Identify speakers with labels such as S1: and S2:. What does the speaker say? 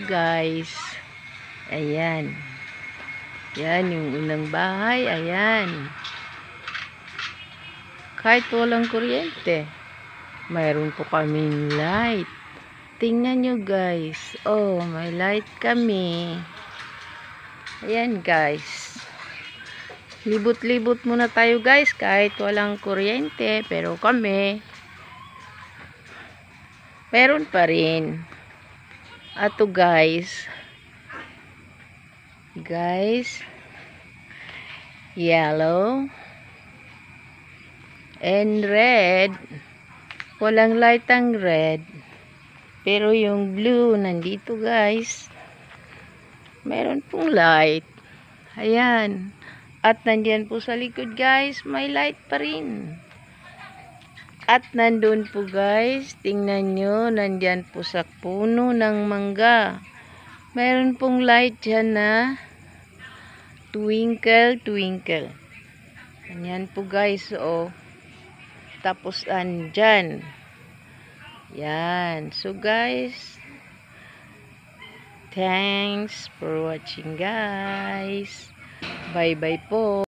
S1: guys. Ayan. Yan yung unang bahay. Ayan. Kahit walang kuryente, mayroon po kaming light. Tingnan nyo guys. Oh, may light kami. Ayan guys. Libot-libot muna tayo guys kahit walang kuryente. Pero kami, meron pa rin. Ato guys. Guys. Yellow. And red. Walang light ang red. Pero yung blue nandito guys. Meron pong light. Ayan. At nandiyan po sa likod guys, may light pa rin. At nandun po guys, tingnan nyo, nandyan po sa puno ng mangga. Meron pong light dyan na twinkle, twinkle. Ayan po guys, oh. Tapos andyan. Yan. So guys, thanks for watching guys. Bye bye po.